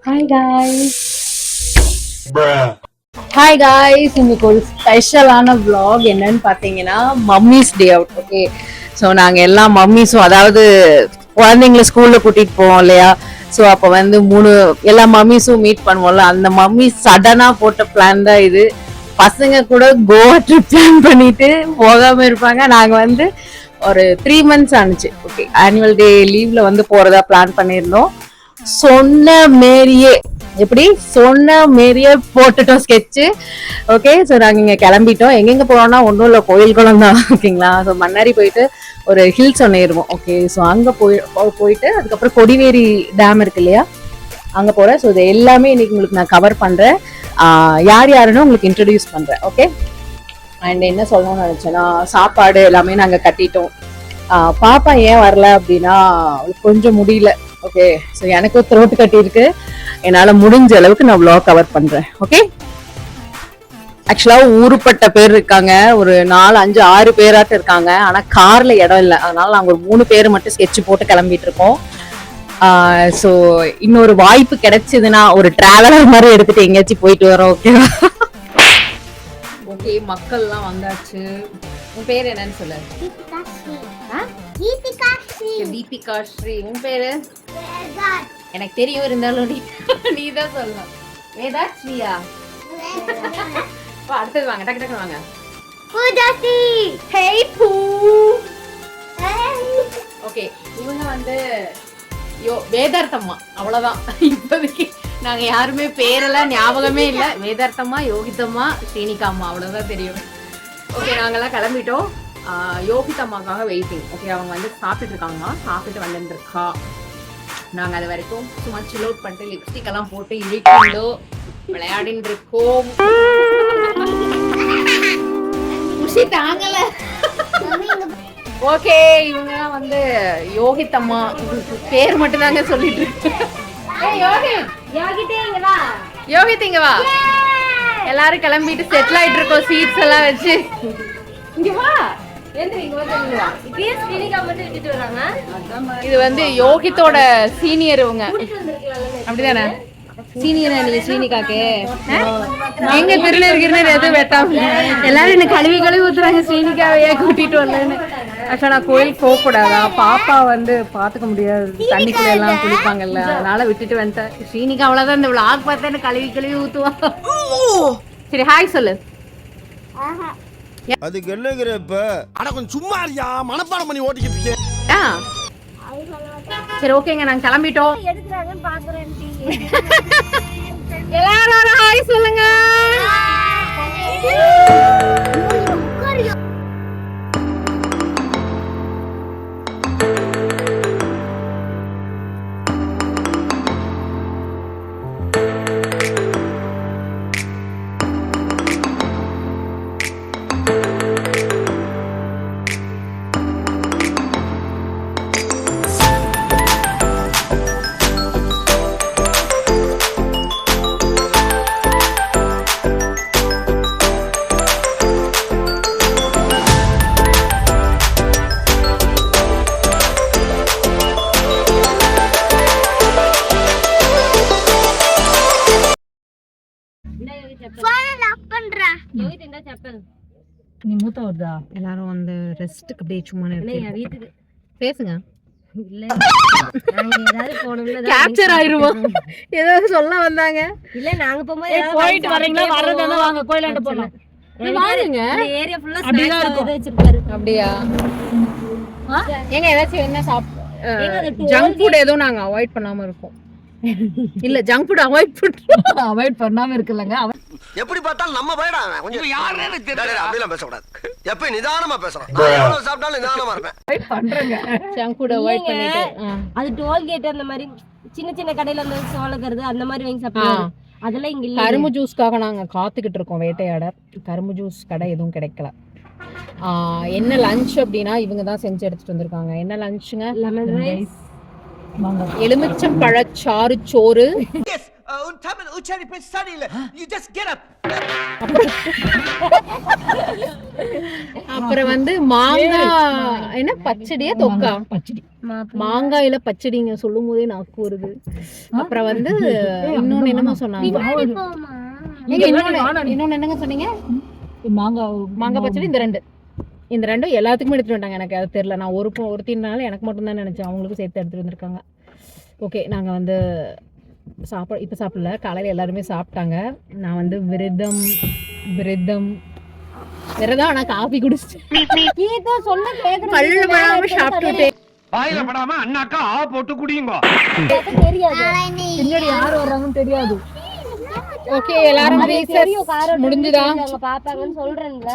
Hi guys. Hi guys, இன்னைக்கு ஒரு ஸ்பெஷலான vlog என்னன்னு பார்த்தீங்கன்னா mummy's day out. Okay, so நாங்கள் எல்லா மம்மிஸும், அதாவது குழந்தைங்கள ஸ்கூலில் கூட்டிகிட்டு போவோம் இல்லையா, ஸோ அப்போ வந்து எல்லா மம்மிஸும் மீட் பண்ணுவோம்ல, அந்த மம்மி சடனாக போட்ட பிளான் தான் இது. பசங்க கூட கோவா ட்ரிப் பிளான் பண்ணிட்டு போகாம இருப்பாங்க. நாங்கள் வந்து ஒரு 3 months ஆனிச்சு. ஓகே, ஆனுவல் டே லீவ்ல வந்து போறதா பிளான் பண்ணியிருந்தோம். சொன்ன மேரியே போட்டுட்டோம் ஸ்கெட்சு. ஓகே, ஸோ நாங்கள் இங்கே கிளம்பிட்டோம். எங்கெங்க போறோம்னா ஒன்றும் இல்லை, கோயில் குளம் தான். ஓகேங்களா, ஸோ மன்னாரி போயிட்டு ஒரு ஹில்ஸ் ஒன்று ஏறுவோம். ஓகே, ஸோ அங்கே போயிட்டு அதுக்கப்புறம் கொடிவேரி டேம் இருக்கு இல்லையா, அங்கே போகிறேன். ஸோ இது எல்லாமே இன்னைக்கு உங்களுக்கு நான் கவர் பண்ணுறேன். யார் யாருன்னு உங்களுக்கு இன்ட்ரடியூஸ் பண்ணுறேன். ஓகே, அண்ட் என்ன சொல்லணும்னு நினச்சேன்னா, சாப்பாடு எல்லாமே நாங்கள் கட்டிட்டோம். பாப்பா ஏன் வரல அப்படின்னா, கொஞ்சம் முடியல. ஓகே, ஸோ எனக்கு த்ரோட் கட்டியிருக்கு. என்னால் முடிஞ்ச அளவுக்கு நான் vlog கவர் பண்ணுறேன். ஓகே, ஆக்சுவலாக ஊருப்பட்ட பேர் இருக்காங்க, ஒரு 4, 5, 6 பேராட்டு இருக்காங்க. ஆனால் காரில் இடம் இல்லை, அதனால நாங்கள் ஒரு 3 பேர் மட்டும் ஸ்கெட்ச் போட்டு கிளம்பிட்டு இருக்கோம். ஸோ இன்னொரு வாய்ப்பு கிடைச்சதுன்னா ஒரு டிராவலர் மாதிரி எடுத்துட்டு எங்கேயாச்சும் போயிட்டு வரோம். ஓகேவா? ஓகே, மக்கள்லாம் வந்தாச்சு. உன் பேர் என்னன்னு சொல்லு. தீபிகா ஸ்ரீ. உன் பேரு? எனக்கு தெரியும், இருந்தாலும் நீ தான் சொல்லணும். வேதா ஸ்ரீயா? அடுத்தது வாங்க, டக்கு டக்கு வாங்க. ஓகே, இவங்க வந்து வேதார்த்தம்மா, அவ்வளவுதான். இப்போதைக்கு நாங்க யாருமே பேரெல்லாம் ஞாபகமே இல்லை. வேதார்த்தம்மா, யோகிதம்மா, ஸ்ரீனிகாம்மா, அவ்வளவுதான் தெரியும். ஓகே, நாங்கெல்லாம் கிளம்பிட்டோம். யோகிதம்மாக்காக வெயிட்டிங். ஓகே, அவங்க வந்து சாப்பிட்டு இருக்காங்கம்மா, சாப்பிட்டு வந்துருக்கா. நாங்க அது வரைக்கும் சும்மா சில் அவுட் பண்ணிட்டு லிப்ஸ்டிக் எல்லாம் போட்டு இழுக்கிண்டோ விளையாடிட்டு இருக்கோம். தாங்கல. ஓகே, இவங்க வந்து யோகிதம்மா, பேர் மட்டும் தாங்க சொல்லிட்டு இருக்கு. யோகித் இங்க வா. எல்லாரும் கிளம்பிட்டு செட்டில் ஆயிட்டு இருக்கோம், சீட்ஸ் எல்லாம் வச்சு. இங்க வா. இது வந்து யோகித்தோட சீனியர். இவங்க அப்படிதானே சீனியர்? நீங்க ஸ்ரீனிகாக்கு எங்க திருநெல்வேலி எதுவும் வெட்டாம எல்லாரும் என்ன கழுவி ஊத்துறாங்க, ஸ்ரீனிகாவையே கூட்டிட்டு வரலன்னு. ஆக்சுவலா நான் கோயிலுக்கு போக கூடாதா, பாப்பா வந்து பாத்துக்க முடியாது, தண்ணிக்குள்ள எல்லாம் குளிப்பாங்கல்ல, அதனால விட்டுட்டு வந்துட்டேன். ஸ்ரீனிகா அவ்வளவுதான் இந்த விளாக் பார்த்தா கழுவி ஊத்துவா. சரி, ஹாய் சொல்லு. அதுக்கு என்னங்கிறப்ப அட கொஞ்சம் சும்மா இருயா, மனப்பாடம் பண்ணி ஓட்டிக்கிட்டு இருக்கேன். சரி, ஓகேங்க, நாங்க கிளம்பிட்டோம். எல்லாரும் ஹாய் சொல்லுங்க. நீ மூத்த வருதா? எல்லாரும் வந்து ரெஸ்ட்டுக்கு அப்படியே சும்மா வீட்டுக்கு பேசுங்க. இல்ல கேப்சர் ஆயிருவோம். ஏதாவது சொல்ல வந்தாங்க. இல்ல நாங்க போயிட்டு வரீங்களா? வரதா வாங்க, கோயிலாண்ட போலாம். வாருங்க, ஏரியா ஃபுல்லா ஸ்நாக்ஸ் ஏதாவது வச்சிருக்காரு. அப்படியே ஏங்க ஏதாச்சும் என்ன ஜங்க் ஃபுட் ஏதோ நாங்க அவாய்ட் பண்ணாம இருக்கோம். இல்ல, ஜங்க் ஃபுட் அவாய்ட் பண்ணாம இருக்குல்லங்க. எப்படி பார்த்தாலும் நம்ம பயடா, கொஞ்சம் யாரே தெரியல. அப்படிலாம் பேச கூடாது, எப்ப நிதானமா பேசணும். எவ்வளவு சாப்பிட்டாலும் நிதானமா இருப்பேன். அவாய்ட் பண்றேங்க, ஜங்க் ஃபுட் அவாய்ட் பண்ணிட்டு. அது டோல் கேட் அந்த மாதிரி சின்ன கடையில அந்த சோளக்கருது அந்த மாதிரி வாங்கி சாப்பிடுவோம். அதெல்லாம் இங்க இல்ல. கரும்பு ஜூஸ்க்காக நாங்க காத்துக்கிட்டு இருக்கோம், வேட்டையாட. கரும்பு ஜூஸ் கடை எதுவும் கிடைக்கல. என்ன லஞ்ச் அப்படின்னா இவங்க தான் செஞ்சு எடுத்துட்டு வந்திருக்காங்க. என்ன லஞ்சுங்க? லெமன் ரைஸ், எலுமிச்சம் பழச்சாறு சோறு, உன் தமிழ் உச்சரிப்பு சரியில்லை. You just get up. அப்புறம் வந்து மாங்காய் என்ன பச்சடியா தொக்கா பச்சடி மாங்காயில பச்சடிங்க சொல்லும் போதே நாக்கு வருது. அப்புறம் வந்து இன்னொன்னு என்னமோ சொன்னாங்க. இன்னொன்னு என்னங்க சொன்னீங்க? மாங்காய் பச்சடி. இந்த ரெண்டும் எல்லாத்துக்குமே எடுத்துட்டு வந்தாங்க. எனக்கு அது தெரியல. நான் ஒருத்தினால எனக்கு மட்டும் தான் நினைச்சேன். அவங்களுக்கும் சேர்த்து எடுத்துட்டு வந்திருக்காங்க. ஓகே, நாங்க வந்து இப்போ சாப்பிடல. காலையில் எல்லாருமே சாப்பிட்டாங்க. நான் வந்து விரதம் ஆனால் காஃபி குடிச்சிட்டேன். சாப்பிட்டுட்டேன். வாயில படாம அண்ணாக்கா ஆ போட்டு குடியுங்க. தெரியாது யார் வர்றாங்கன்னு தெரியாது. ஓகே, எல்லாரும் முடிஞ்சுதா பாப்பாங்கன்னு சொல்றேன்ல.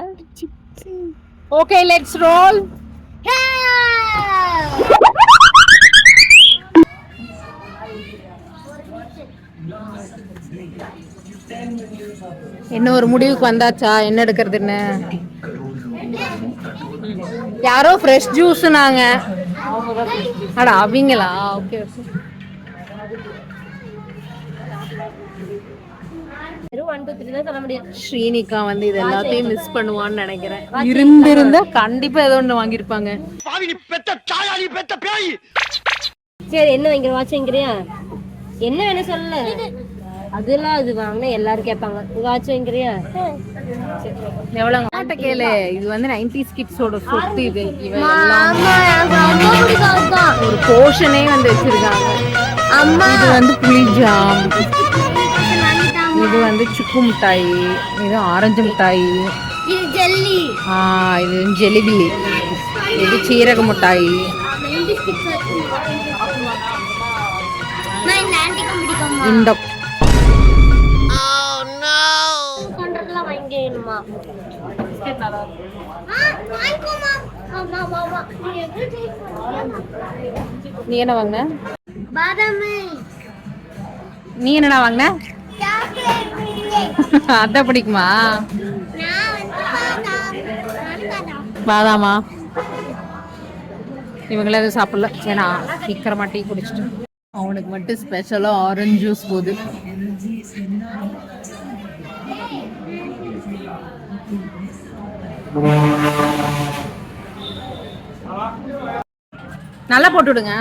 Okay, let's role. என்ன ஒரு முடிவுக்கு வந்தாச்சா? என்ன எடுக்கிறதுன்னு? யாரோ ஃப்ரெஷ் ஜூஸ்னாங்க. அட அவங்களா? Okay okay. 1 2 3 தான் சொல்ல முடியும். ஸ்ரீனிகா வந்து இது எல்லாத்தையும் மிஸ் பண்ணுவான்னு நினைக்கிறேன். இருந்திருந்தா கண்டிப்பா ஏதோ ஒன்று வாங்கியிருப்பாங்க. சரி, என்ன வாங்கிற? வாட்ச் வாங்கிறியா? என்ன வேணும் சொல்லு. அதெல்லாம் அது வாங்கினா எல்லாரும் கேட்பாங்க. வாட்ச் வாங்கிறியா? எவ்வளவு மாட்ட கேளு. இது வந்து 90s கிட்ஸோட சொத்து. இது ஒரு போர்ஷனே வந்து வச்சிருக்காங்க. இது வந்து புளிஜாம், இது வந்து சுக்கு மிட்டாய், இது ஆரஞ்சு மிட்டாய், இது ஜெல்லி, இது ஜெலிபிலி, இது சீரக மிட்டாய். இந்த நீ என்ன வாங்கின? நீ என்னடா வாங்கின? அதான் பிடிக்குமா? பாதாமா? இவங்கள எதுவும் சாப்பிடல. ஏன்னா சீக்கிரமா டீ குடிச்சிட்டு அவனுக்கு மட்டும் ஸ்பெஷலா ஆரஞ்சு ஜூஸ் போகுது. நல்லா போட்டு விடுங்க.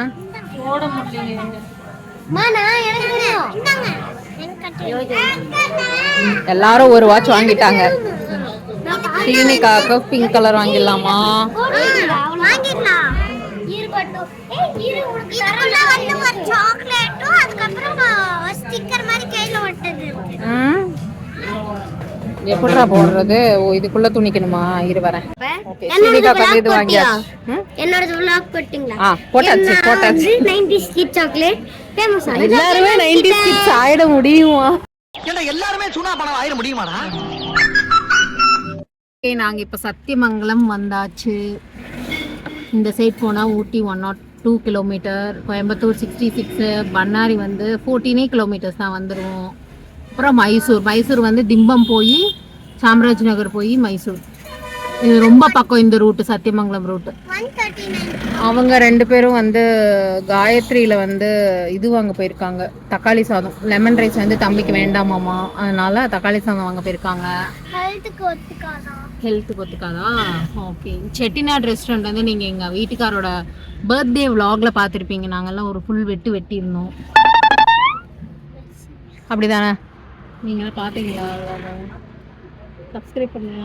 எல்லாரும் ஒரு வாட்ச் வாங்கிட்டாங்க. சீனிக்காக பிங்க் கலர் வாங்கிடலாமா? எப்படிடா போடுறது? ஓ, இதுக்குள்ள துணிக்கணுமா? இரு வரேன். ஓகே, சீனிக்காக இது வாங்கியாச்சு. என்னோட vlog போட்டீங்களா? போட்டாச்சு. 90s kit chocolate famous. எல்லாரும் 90s கிட்ஸ் ஆயிட முடியுமா? ஏண்டா எல்லாரும் சுனா பணம் ஆயிட முடியுமாடா? ஓகே, நாங்க இப்ப சத்தியமங்கலம் வந்தாச்சு. இந்த சைட் போனா ஊட்டி 102 கிலோமீட்டர், கோயம்புத்தூர் 66, பண்ணாரி வந்து 14 கிலோமீட்டர்ஸ் தான் வந்துடுவோம். அப்புறம் மைசூர் வந்து திம்பம் போய் சாம்ராஜ் நகர் போய் மைசூர். இது ரொம்ப பக்கம் இந்த ரூட்டு, சத்தியமங்கலம் ரூட்டு. அவங்க 2 பேரும் வந்து காயத்ரியில வந்து இது வாங்க போயிருக்காங்க, தக்காளி சாதம். லெமன் ரைஸ் வந்து தம்பிக்கு வேண்டாமாமா, அதனால தக்காளி சாதம் வாங்க போயிருக்காங்க. ஹெல்த்துக்கு ஒத்துக்காதா? ஓகே. செட்டிநாடு ரெஸ்டாரண்ட் வந்து நீங்க எங்க வீட்டுக்காரோட பர்த்டே vlogல பார்த்துருப்பீங்க. நாங்கெல்லாம் ஒரு ஃபுல் வெட்டியிருந்தோம். அப்படிதானே? நீங்களாம் பார்த்தீங்களா? சப்ஸ்கிரைப் பண்ணுங்க.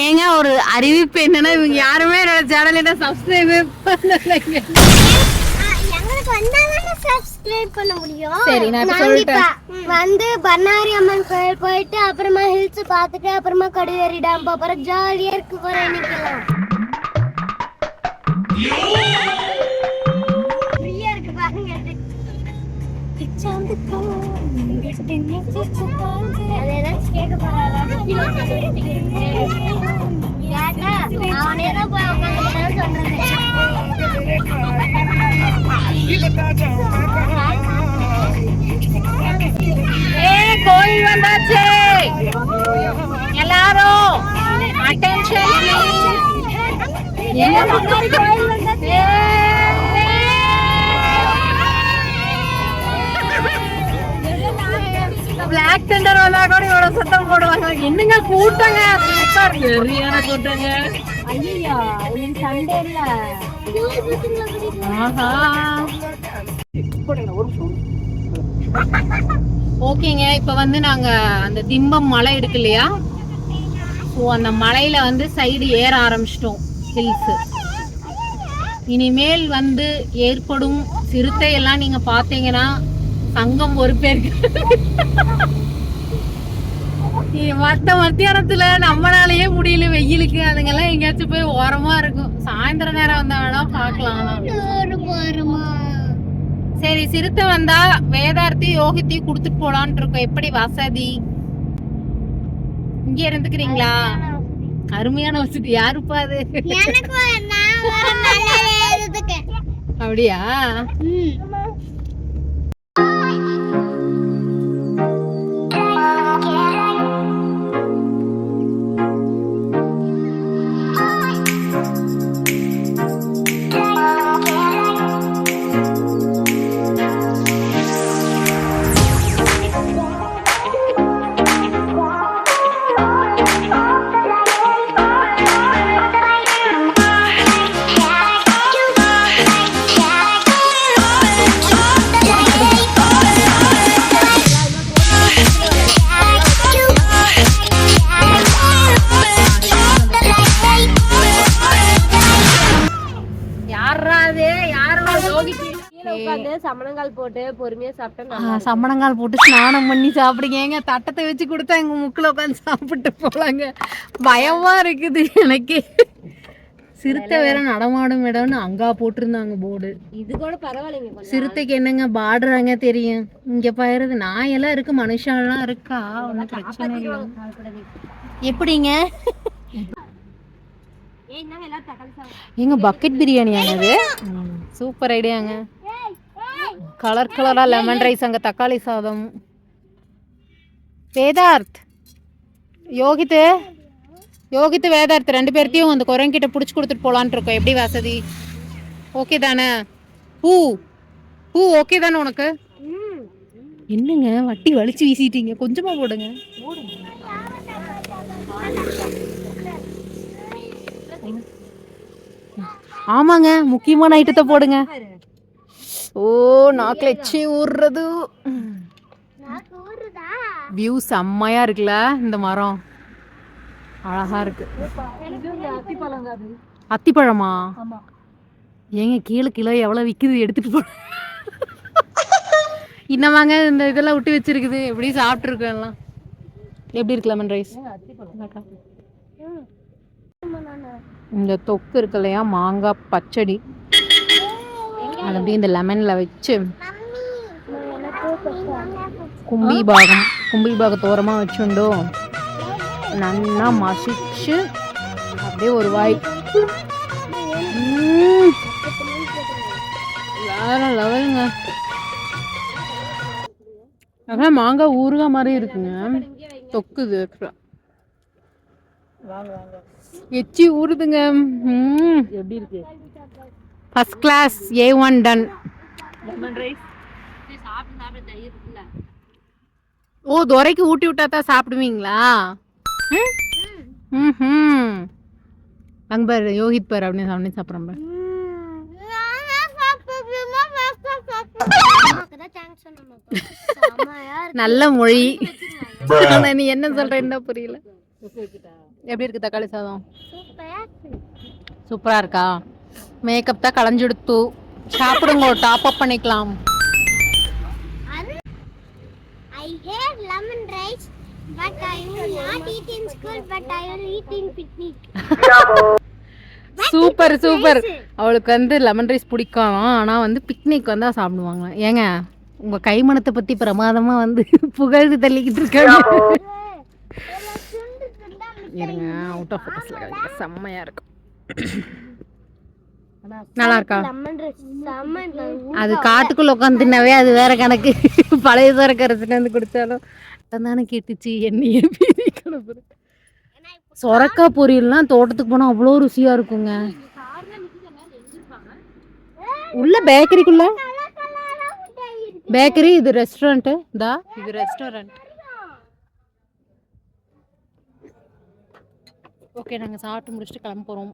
ஏங்க ஒரு அறிவிப்பு என்னன்னா, இவங்க யாருமே என்னோட சேனலை சப்ஸ்கிரைப் பண்ணலைங்க. எங்களுக்கு வந்தாதானே சப்ஸ்கிரைப் பண்ண முடியும். சரி, நான் இப்ப சொல்லிட்டேன். வந்து பண்ணாரி அம்மன் கோயில் போயிட்டு அப்புறமா ஹில்ஸ் பார்த்துட்டு அப்புறமா கடிவேரி டேம் போறோம். ஜாலியா இருக்கு போறோம். இன்னைக்கு ஃப்ரீயா இருக்கு பாருங்க. கோயில் வந்தாச்சு. எல்லாரும் அட்டென்ஷன் கோயில் வந்தாச்சு. ஆக்சிடென்ட் வந்தா கூட இவ்வளவு சத்தம் போடுவாங்க. என்னங்க கூட்டங்க, சரியான கூட்டங்க. ஐயா இன்னைக்கு சண்டே இல்ல. ஆஹா. ஓகேங்க, இப்ப வந்து நாங்க அந்த திம்பம் மலை இருக்கு இல்லையா, ஸோ அந்த மலையில வந்து சைடு ஏற ஆரம்பிச்சிட்டோம் ஹில்ஸ். இனிமேல் வந்து ஏற்படும் சிறுத்தை எல்லாம் நீங்க பாத்தீங்கன்னா சங்கம் ஒரு பேருக்கு. மத்தியானத்துல நம்மளாலேயே முடியல வெயிலுக்கு, அதுங்கெல்லாம் எங்கேயாச்சும் போய் ஓரமா இருக்கும். சாயந்தர நேரம் வந்தா வேணா பாக்கலாம். சரி, சிறுத்தை வந்தா வேதார்த்தி யோகித்தி குடுத்துட்டு போலான்னு இருக்கோம். எப்படி வசதி? இங்க இருந்துக்கிறீங்களா? அருமையான வசதி. யாருப்பா அது? அப்படியா? உட்காந்து சமணங்கால் போட்டு பொறுமையா சாப்பிட்டா சம்மணங்கால் போட்டு ஸ்நானம் பண்ணி சாப்பிடுங்க. எங்க தட்டத்தை வச்சு கொடுத்தா எங்க முக்குல உட்காந்து சாப்பிட்டு போலாங்க. பயமா இருக்குது எனக்கு. சிறுத்தை வேற நடமாடும் இடம்னு அங்கா போட்டிருந்தாங்க போர்டு. இது கூட பரவாயில்லைங்க. சிறுத்தைக்கு என்னங்க பாடுறாங்க தெரியும். இங்க பயிறது நாய் எல்லாம் இருக்கு, மனுஷன்லாம் இருக்கா, ஒன்னும் பிரச்சனை இல்லை. எப்படிங்க எங்க பக்கெட் பிரியாணி ஆனது? சூப்பர் ஐடியாங்க. கலர் கலரா லெமன் ரைஸ், அங்க தக்காளி சாதம். வேதார்த், யோகித் வேதார்த் ரெண்டு பேர்த்தையும் அந்த குரங்கிட்ட பிடிச்சி கொடுத்துட்டு போலான் இருக்கோம். எப்படி வசதி? ஓகே தானே? பூ ஓகே தானே உனக்கு? என்னங்க வட்டி வலிச்சு வீசிட்டீங்க, கொஞ்சமா போடுங்க. ஆமாங்க, முக்கியமான ஐட்டத்தை போடுங்க. ஓ, நாக்குல எச்சி ஊறுறது. வியூ செம்மையா இருக்குல்ல, இந்த மரம் அழகா இருக்கு. அத்திப்பழமா? ஏங்க கிலோ எவ்வளவு விக்குது, எடுத்துட்டு போ. இன்னமாங்க இந்த இதெல்லாம் விட்டு வச்சிருக்குது, எப்படி சாப்பிட்டு இருக்கோம் எல்லாம். எப்படி இருக்கு லெமன் ரைஸ்? இந்த தொக்கு இருக்கு இல்லையா, மாங்காய் பச்சடி, அது அப்படியே இந்த லெமன்ல வச்சு கும்பி பாகத்தோரமா வச்சுண்டோ நல்லா மசிச்சு அப்படியே ஒரு வாய். வேற லெவலுங்க. அதான் மாங்காய் ஊறுகாய் மாதிரி இருக்குங்க, தொக்குது. எச்சி ஊறுதுங்க. எப்படி இருக்கு? First class, A1 done. Lemon rice ஓ, துரைக்கு ஊட்டி விட்டா தான் சாப்பிடுவீங்களா? அங்க பாரு யோகித் பாரு அப்படின்னு சாப்பிட்றேன் பாரு. நல்ல மொழி. நீ என்ன சொல்றேன்னா புரியல. எப்படி இருக்கு தக்காளி சாதம்? சூப்பரா இருக்கா? மேக்கப் தான் களைஞ்சுடுத்து. சாப்பிடுங்க, டாப் அப் பண்ணிக்கலாம். I hate lemon rice, but I will not eat in school, but I will eat in picnic. Super super. அவளுக்கு வந்து லெமன் ரைஸ் பிடிக்கும், ஆனா வந்து பிக்னிக் வந்தா சாப்பிடுவாங்க. ஏங்க உங்க கைமணத்தை பத்தி பிரமாதமா வந்து புகழ்ந்து தள்ளிக்கிட்டு இருக்காங்க. இருங்க, அவுட் ஆஃப் ஃபோக்கஸ்ல செம்மையா இருக்கும். நல்லா இருக்கா? அது காட்டுக்குள்ள உட்காந்துனாவே அது வேற கணக்கு. பழைய சோற கரைச்சிட்டு வந்து குடிச்சாலும் தானே கேட்டுச்சு. என்னையே சொரக்காய் பொரியல்லாம் தோட்டத்துக்கு போனா அவ்வளோ ருசியா இருக்குங்க. உள்ள பேக்கரிக்குள்ள பேக்கரி, இது ரெஸ்டாரண்ட். இது ரெஸ்டாரண்ட். ஓகே, நாங்க சாப்பிட்டு முடிச்சுட்டு கிளம்ப போறோம்.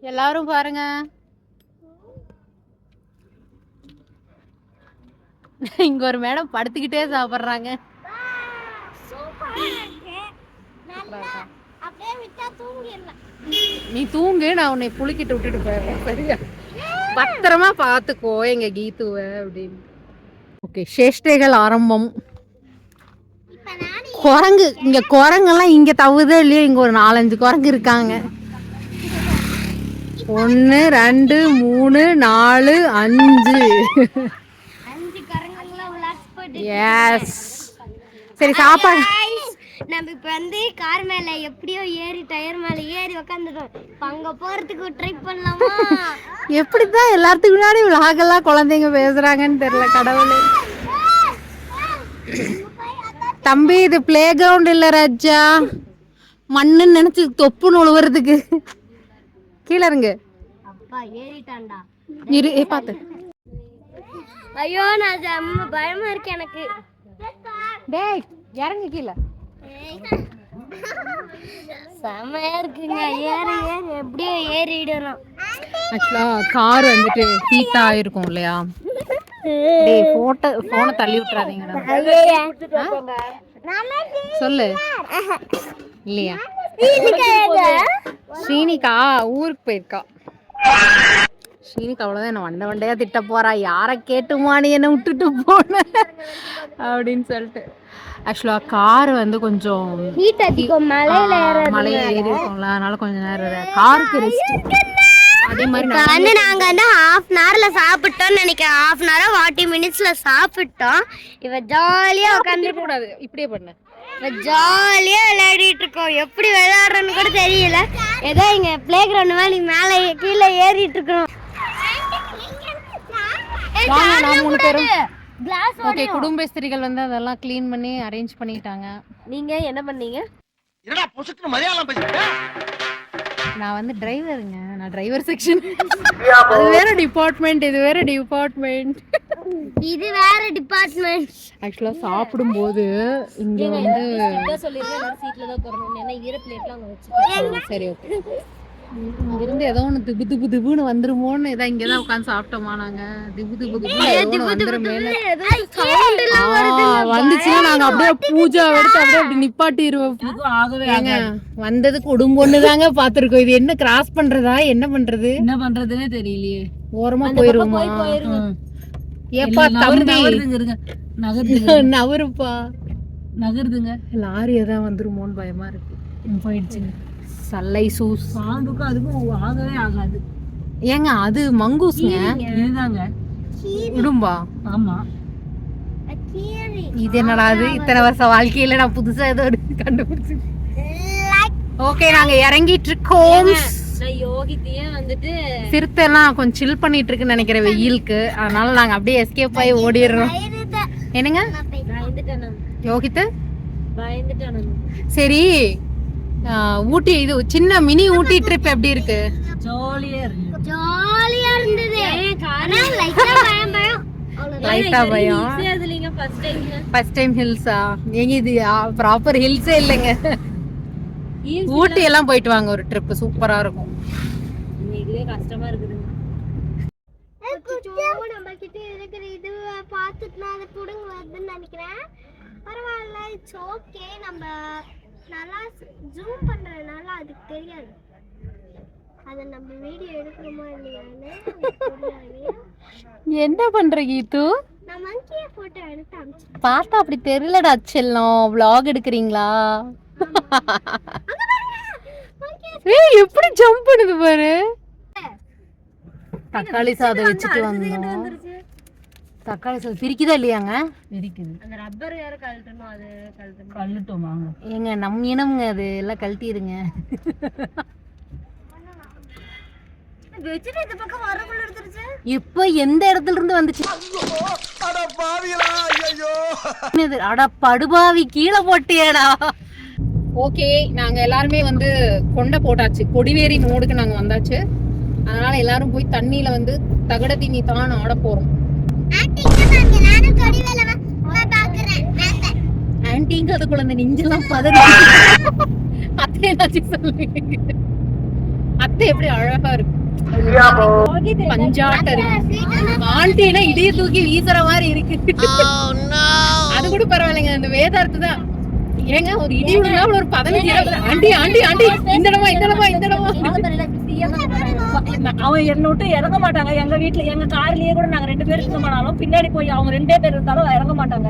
எல்லாரும் பாருங்க, இங்க ஒரு மேடம் படுத்துக்கிட்டே சாப்பிடுறாங்க. அப்படியே விட்டா தூங்கிடலாம். நீ தூங்கு, நான் உன்னை புளிக்கிட்டு விட்டுட்டு போயிடுறேன். சரியா? பத்திரமா பாத்துக்கோ எங்க கீத்துவ அப்படின்னு. ஓகே, சேஷ்டைகள் ஆரம்பம். குரங்கு, இங்க குரங்கெல்லாம் இங்க தவுதே இல்லையோ, இங்க ஒரு 4-5 குரங்கு இருக்காங்க. 1 2 3 4 5. 5 கரங்கள்லாம் விளையாட்டு போயிட்டு. எஸ். சரி, சாப்பாடு. நம்ம இப்ப வந்து கார் மேல எப்படியோ ஏறி டயர் மேல ஏறி உக்காந்துட்டோம். இப்ப அங்க போறதுக்கு ட்ரை பண்ணலாமா? எப்படிதான் எல்லாத்துக்கு முன்னாடி விளாகெல்லாம் குழந்தைங்க பேசுறாங்கன்னு தெரியல, கடவுளே. தம்பி, இது பிளே கிரவுண்ட் இல்ல ராஜா, மண்ணுன்னு நினைச்சு தொப்புன்னு உழுவுறதுக்கு. கீழே இருங்க. அப்பா ஏறிட்டான்டா. இரு, பாத்து. ஐயோ, நான் செம்ம பயமா இருக்கு எனக்கு. டேய், இறங்கு கீழே. செம்மையா இருக்குங்க. ஏறி ஏறி எப்படியோ ஏறிடணும். ஆக்சுவலா கார் வந்துட்டு ஹீட் ஆயிருக்கும் இல்லையா? டேய், போனை தள்ளி விட்டுறாதீங்கடா. சொல்லு. இல்லையா? ஸ்ரீனிகா ஊருக்கு போயிருக்கா. ஸ்ரீனிகா அவ்வளோதான் என்ன வண்டையா திட்ட போறா. யாரை கேட்டுமா நீ என்ன விட்டுட்டு போன அப்படின்னு சொல்லிட்டு. ஆக்சுவலாக கார் வந்து கொஞ்சம் ஹீட் அதிகம். மலையில ஏறி இருக்கும்ல, அதனால கொஞ்சம் நேரம் காருக்கு ரெஸ்ட். அதே மாதிரி வந்து நாங்க வந்து 1/2 hourல சாப்பிட்டோம்னு நினைக்கிறேன். 1/2 hour 40 minutesல சாப்பிட்டோம். இவ ஜாலியா உட்காந்து கூடாது, இப்படியே பண்ணு. ஜாலியா விளையாடிட்டு இருக்கோம். எப்படி விளையாடுறோன்னு கூட தெரியல. ஏதோ இங்க பிளே கிரவுண்ட் மாதிரி மேலே கீழே ஏறிட்டு இருக்கோம். வாங்க, நான் 3 பேரும். ஓகே, குடும்பஸ்திரிகள் வந்து அதெல்லாம் க்ளீன் பண்ணி அரேஞ்ச் பண்ணிட்டாங்க. நீங்க என்ன பண்ணீங்க? என்னடா பொசுக்குன்னு மலையாளம் பேசிட்டு? நான் வந்து டிரைவருங்க, நான் டிரைவர் செக்ஷன். அது வேற டிபார்ட்மெண்ட், இது வேற டிபார்ட்மெண்ட். இது வேற டிபார்ட்மெண்ட். ஆக்சுவலா சாப்பிடும்போது இங்க வந்து சொல்லிருக்கேன் எல்லாரும் சீட்ல தான் உட்காரணும். ஏன்னா ஈர பிளேட்லாம் அங்க வச்சிருக்கேன். சரி, ஓகே. இங்கிருந்து ஏதோ ஒன்று திபு திபு திபுன்னு வந்துருமோன்னு ஏதோ இங்கே தான் உட்காந்து சாப்பிட்டோமா நாங்க. திபு திபு திபுன்னு ஏதோ ஒன்று வந்துருமே. வந்துச்சுன்னா நாங்க அப்படியே பூஜா எடுத்து அப்படியே அப்படி நிப்பாட்டிடுவோம். ஏங்க, வந்தது குடும்பொண்ணு தாங்க பாத்துருக்கோம். இது என்ன கிராஸ் பண்றதா, என்ன பண்றதுன்னே தெரியலையே. ஓரமா போயிருவோமா? ஏப்பா தம்பி, நவருப்பா, நகருதுங்க. லாரி ஏதாவது வந்துருமோன்னு பயமா இருக்கு. போயிடுச்சுங்க. சல்லை சூஸ் பாம்புக்கும் அதுக்கும் ஆகவே ஆகாது. ஏங்க, அது மங்கூஸ்ங்க. இதுதாங்க உடும்பா. ஆமா, இது என்னடா அது? இத்தனை வருஷம் வாழ்க்கையில நான் புதுசா ஏதோ கண்டுபிடிச்சு. ஓகே, நாங்க இறங்கிட்டு இருக்கோம். யோகித்தையே வந்துட்டு சிறுத்தைலாம் கொஞ்சம் சில் பண்ணிட்டு இருக்குன்னு நினைக்கிறேன் வெயிலுக்கு. அதனால நாங்க அப்படியே எஸ்கேப் ஆகி ஓடிடுறோம். என்னங்க யோகித்து? சரி, ஊட்டி இது சின்ன மினி ஊட்டி ட்ரிப் எப்படி இருக்கு? ஜாலியா இருந்தது. ஆனா லைட்டா பயம். ஃபர்ஸ்ட் டைம் ஹில்ஸா? எங்க இது ப்ராப்பர் ஹில்ஸே இல்லைங்க. ஊட்டி எல்லாம் போயிட்டு வாங்க, ஒரு ட்ரிப் சூப்பரா இருக்கும். இதுவே கஷ்டமா இருக்குது. நம்ம கிட்ட இருக்கிற இது பார்த்துட்டு நான் அதை புடுங்க வருதுன்னு நினைக்கிறேன். பரவாயில்ல, இட்ஸ் ஓகே. நம்ம நல்லா ஜூம் பண்றதுனால அதுக்கு தெரியாது. அதை நம்ம வீடியோ எடுக்கணுமா இல்லையான்னு என்ன பண்ற கீத்து? நான் மங்கிய போட்டோ எடுத்து அனுப்பிச்சேன். பார்த்தா அப்படி தெரியலடா செல்லம். vlog எடுக்கிறீங்களா? ஏய், எப்படி ஜம்ப் பண்ணுது பாரு. தக்காளி சாதம் வச்சுட்டு வந்தோம். தக்காளி சாதம் பிரிக்குதா இல்லையாங்க? பிரிக்குது. அந்த ரப்பர் யார கழட்டணும், அது கழட்டோம் வாங்க. ஏங்க, நம்ம இனம்ங்க, அது எல்லாம் கழட்டிடுங்க. வெச்சிட்டு இந்த பக்கம் வரக்குள்ள எடுத்துருச்சு. இப்போ எந்த இடத்துல இருந்து வந்துச்சு? அட பாவிகளா, ஐயோ. அட படுபாவி, கீழே போட்டியேடா. ஓகே, நாங்க எல்லாருமே வந்து கொண்டை போட்டாச்சு. கொடிவேரி மோடுக்கு நாங்க வந்தாச்சு. அதனால எல்லாரும் போய் தண்ணியில வந்து தகட தீனி தான் ஆட போறோம். ஆன்டிங்க அதுக்குள்ள அந்த நெஞ்செல்லாம் பதறி அத்தை ஏதாச்சும் சொல்லுங்க. அத்தை எப்படி அழகா இருக்கு, பஞ்சாட்ட இருக்கு. ஆண்டினா இடிய தூக்கி வீசுற மாதிரி இருக்கு. அது கூட பரவாயில்லைங்க, அந்த வேதார்த்து தான். ஏங்க ஒரு இடி விழுந்தா ஒரு 15 ஆண்டி ஆண்டி ஆண்டி இந்தடமா இந்தடமா இந்தடமா. அவன் என்ன விட்டு இறங்க மாட்டாங்க. எங்க வீட்டுல எங்க கார்லயே கூட நாங்க 2 பேர் இருக்க மாட்டாலும் பின்னாடி போய் அவங்க 2 பேர் இருந்தாலும் இறங்க மாட்டாங்க.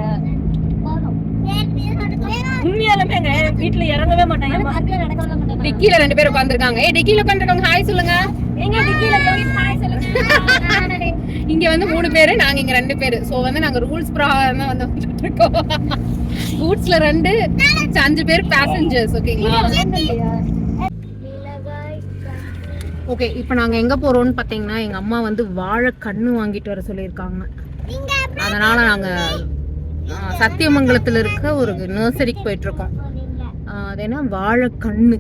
உண்மையாலுமே வீட்டுல இறங்கவே மாட்டாங்க. டிக்கில 2 பேர் உட்காந்துருக்காங்க. டிக்கில உட்காந்துருக்காங்க, ஹாய் சொல்லுங்க. இங்க வந்து 3 பேரு, நாங்க இங்க 2 பேரு. சோ வந்து நாங்க ரூல்ஸ் பிரகாரம் தான் வந்து இருக்கோம். கூட்ஸ்ல 2 5 பேர் பேசஞ்சர்ஸ். ஓகேங்களா? ஓகே, இப்போ நாங்க எங்க போறோம்னு பாத்தீங்கன்னா எங்க அம்மா வந்து வாழை கண்ணு வாங்கிட்டு வர சொல்லியிருக்காங்க. அதனால நாங்க சத்தியமங்கலத்துல இருக்க ஒரு நர்சரிக்கு போயிட்டு இருக்கோம். அது என்ன வாழை கண்ணு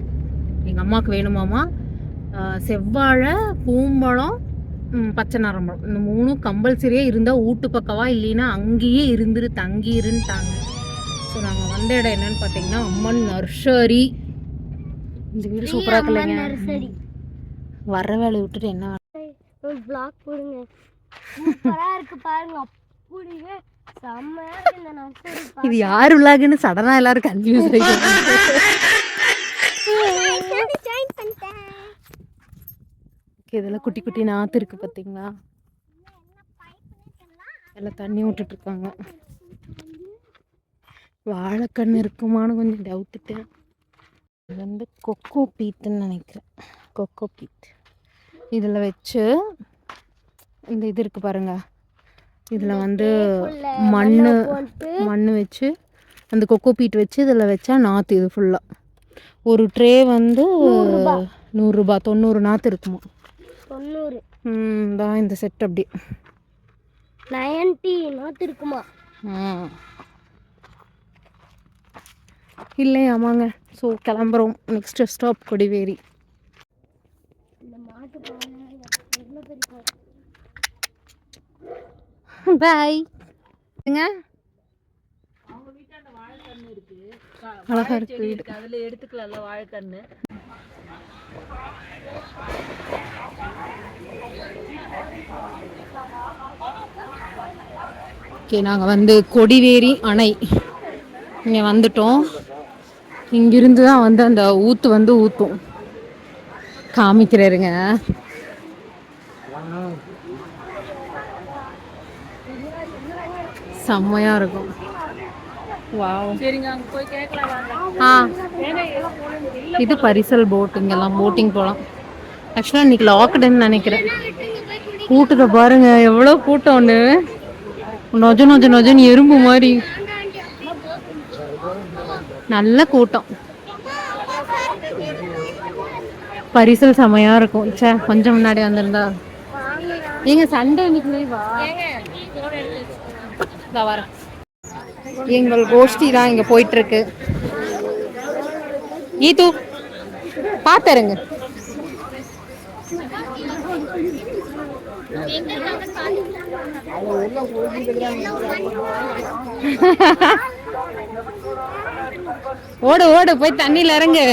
எங்க அம்மாவுக்கு வேணுமாமா. செவ்வாழை, பூம்பழம், பச்சை நரம்பழம், இந்த 3 கம்பல்சரியா இருந்தா வீட்டு பக்கவா, இல்லைன்னா அங்கேயே இருந்துரு தங்கிருன்ட்டாங்க. ஸோ நாங்கள் வந்த இடம் என்னன்னு பார்த்தீங்கன்னா அம்மன் நர்சரி. இந்த வீடு சூப்பராக இருக்குல்லைங்க. வர வேலை விட்டுட்டு என்ன ஒரு vlog போடுங்க, சூப்பரா இருக்கு பாருங்க. அப்படியே செம்மையா இருக்கு இந்த நர்சரி. இது யார் விளாகுன்னு சடனா எல்லாரும் கன்ஃபியூஸ் ஆயிடுச்சு. ஜாயின் பண்ணிட்டேன். இதெல்லாம் குட்டி குட்டி நாத்து இருக்கு பார்த்தீங்களா, எல்லாம் தண்ணி விட்டுட்டு இருக்காங்க. வாழைக்கண்ணு இருக்குமான்னு கொஞ்சம் டவுட்டுட்டேன். இது வந்து கொக்கோ பீட்டுன்னு நினைக்கிறேன். கொக்கோ பீட் இதில் வச்சு இந்த இது இருக்குது பாருங்க, இதில் வந்து மண் வச்சு அந்த கொக்கோ பீட் வச்சு இதில் வச்சா நாற்று. இது ஃபுல்லாக ஒரு ட்ரே வந்து 100 ரூபாய், 90 நாற்று இருக்குமா. 90 தான் இந்த செட் அப்படி 90 நாத்து இருக்குமா. இல்லை ஆமாங்க. ஸோ கிளம்புறோம். Next stop Kodiveri. பாய். அழகா இருக்கு வீடு. அதுல எடுத்துக்கலாம்ல வாழைக்கண்ணு. ஓகே, நாங்கள் வந்து கொடிவேரி அணை இங்கே வந்துட்டோம். இங்கிருந்து தான் வந்து அந்த ஊற்று வந்து ஊற்றும். காமிக்கிறாருங்க. செம்மையாக இருக்கும். வாவ். சரிங்க, அங்க போய் கேட்கலாம். இது பரிசல் போட். இங்கெல்லாம் போட்டிங் போகலாம். ஆக்சுவலாக இன்னைக்கு லாக்டவுன் நினைக்கிறேன். கூட்டத்தை பாருங்க எவ்வளோ கூட்டம். ஒன்று நொஜ நொஜ நொஜன்னு எறும்பு மாதிரி நல்ல கூட்டம். பரிசல் செமையா இருக்கும். சே, கொஞ்சம் முன்னாடி வந்திருந்தா. ஏங்க சண்டே இன்னைக்கு லீவா? வரேன். எங்கள் கோஷ்டி தான் இங்க போயிட்டு இருக்கு. ஈது பாத்துருங்க. ஓடு ஓடு போய் தண்ணியில இறங்கு.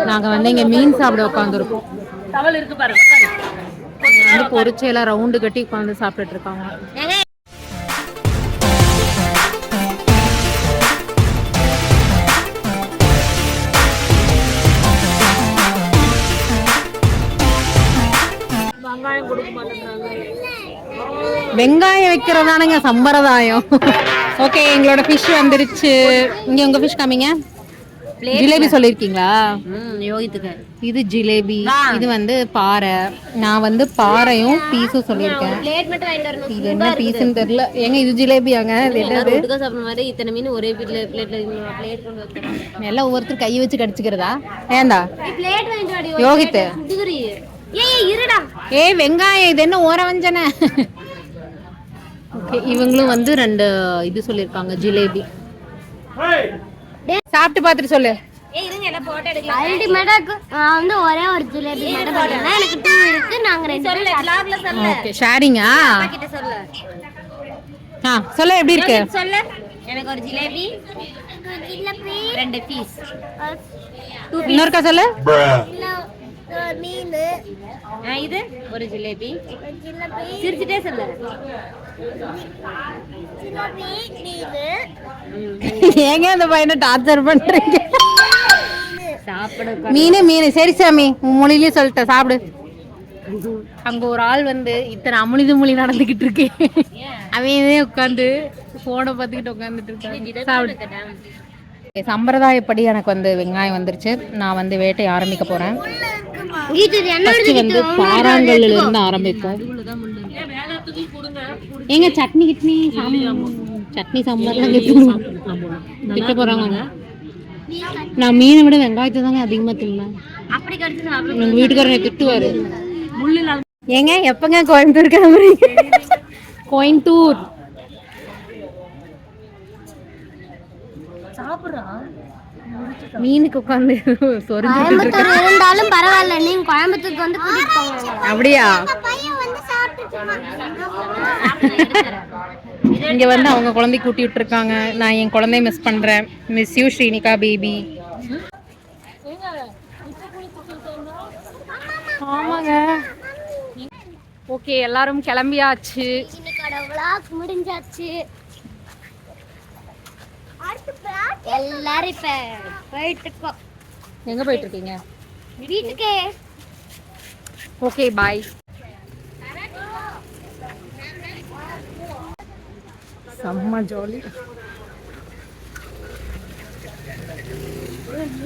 நாங்க வந்து இங்க மீன் சாப்பிட உட்காந்துருக்கோம். டவல் இருக்கு பாருங்க. வந்து பொரிச்செல்லாம் ரவுண்டு கட்டி உட்காந்து சாப்பிட்டுட்டு இருக்காங்க. வெங்காயம் கொடுக்க மாட்டேங்கிறாங்க. வெங்காயம் வைக்கிறதானுங்க சம்பிரதாயம். ஓகே, எங்களோட ஃபிஷ் வந்துருச்சு. இங்க உங்க ஃபிஷ் காமிங்க. ஜிலேபி சொல்லிருக்கீங்களா? யோகித்துக்கு இது ஜிலேபி, இது வந்து பாறை. நான் வந்து பாறையும் பீஸும் சொல்லியிருக்கேன். பிளேட் மட்டும் வாங்கிட்டு வரணும். இது என்ன பீஸ்ன்னு தெரியல. ஏங்க இது ஜிலேபியாங்க? எல்லாரும் ஒட்டுக்கா சாப்பிடுற மாதிரி இத்தனை மீன் ஒரே பிளேட்ல பிளேட் கொண்டு வைக்கிறோம். எல்லாம் ஒவ்வொருத்தர் கை வச்சு கடிச்சுக்கிறதா? ஏண்டா பிளேட் வாங்கிட்டு வாடி. யோகித்து. ஏய் இருடா. ஏய் வெங்காயம் இது என்ன ஓர வஞ்சனை? ஓகே, இவங்களும் வந்து 2 இது சொல்லியிருக்காங்க ஜிலேபி. சாப்பிட்டு பார்த்துட்டு சொல்லு. அல்டிமேட்டா நான் வந்து ஒரே ஒரு ஜிலேபி மட்டும் போட்டேன். எனக்கு 2 இருக்கு. நாங்க 2 பேரும் ஓகே, ஷேரிங்கா? சொல்ல எப்படி இருக்கு? சொல்லு. எனக்கு ஒரு ஜிலேபி, 2 பீஸ். இன்னொருக்கா சொல்லு. மீன் இது ஒரு ஜிலேபி. சிரிச்சிட்டே சொல்லு. ஜிலேபி மீன் ஏங்க அந்த பையனை டார்ச்சர் பண்றீங்க? சாப்பிட மீன். சரி சாமி, உன் மொழியிலேயே சொல்லிட்டேன், சாப்பிடு. அங்க ஒரு ஆள் வந்து இத்தனை அமுனித மொழி நடந்துகிட்டு இருக்கு. அவனே உட்காந்து போனை பார்த்துக்கிட்டு உட்காந்துட்டு இருக்கான். சாப்பிடு. சம்பிரதாயப்படி எனக்கு வந்து வெங்காயம் வந்துருச்சு. நான் வந்து வேட்டை ஆரம்பிக்க போறேன். ஃபர்ஸ்ட் வந்து பாறாங்கல்ல இருந்து ஆரம்பிப்போம். ஏங்க சட்னி சாம்பார்லாம் திட்ட போறாங்க. நான் மீனை விட வெங்காயத்தை தாங்க அதிகமா தின்னேன். அப்படி கடிச்சு சாப்பிடு. எங்க வீட்டுக்காரர் திட்டுவாரு. ஏங்க எப்பங்க கோயம்புத்தூர் கிளம்புறீங்க? கோயம்புத்தூர் மீனுக்கு உட்காந்து கோயம்புத்தூர் இருந்தாலும் பரவாயில்ல, நீங்க கோயம்புத்தூருக்கு வந்து கூட்டிட்டு போங்க. அப்படியா? பையன் வந்து சாப்பிட்டுட்டு இங்க வந்து அவங்க குழந்தை கூட்டி விட்டு இருக்காங்க. நான் என் குழந்தைய மிஸ் பண்றேன். Miss you Srinika baby. ஆமாங்க. ஓகே, எல்லாரும் கிளம்பியாச்சு. இன்னைக்கோட vlog முடிஞ்சாச்சு. எல்லாரும் இப்ப போயிட்டு இருக்கோம். எங்க போயிட்டு இருக்கீங்க? வீட்டுக்கு. ஓகே, பாய். செம்ம ஜாலி.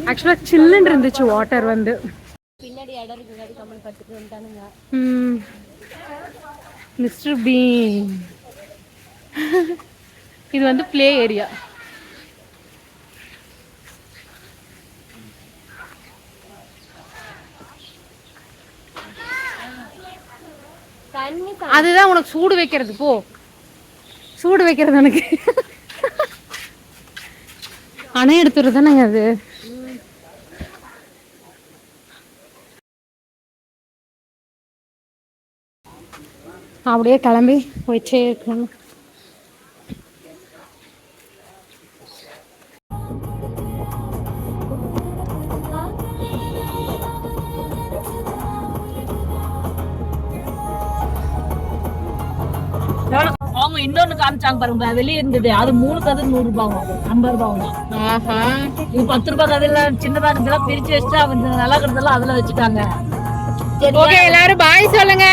ஆக்சுவலா சில்லுன்னு இருந்துச்சு வாட்டர் வந்து. பின்னாடி இடம் இருக்கு, கமெண்ட் பார்த்துட்டு வந்துட்டானுங்க. Mister Bean. இது வந்து ப்ளே ஏரியா. அதுதான் உனக்கு சூடு வைக்கிறது. போ, சூடு வைக்கிறது எனக்கு. அணை எடுத்துறது தானேங்க அது. அப்படியே கிளம்பி போயிட்டே இருக்கணும். அவங்க இன்னொன்னு காமிச்சாங்க பாருங்க, வெளியே இருந்தது. அது 3 கதை 100 ரூபாய், 50 ரூபாய். இது 10 ரூபாய் கதையில சின்னதா இருந்ததெல்லாம் பிரிச்சு வச்சுட்டு அவங்க நல்லா இருக்கிறதெல்லாம் அதுல வச்சுட்டாங்க. ஓகே, எல்லாரும் பாய் சொல்லுங்க.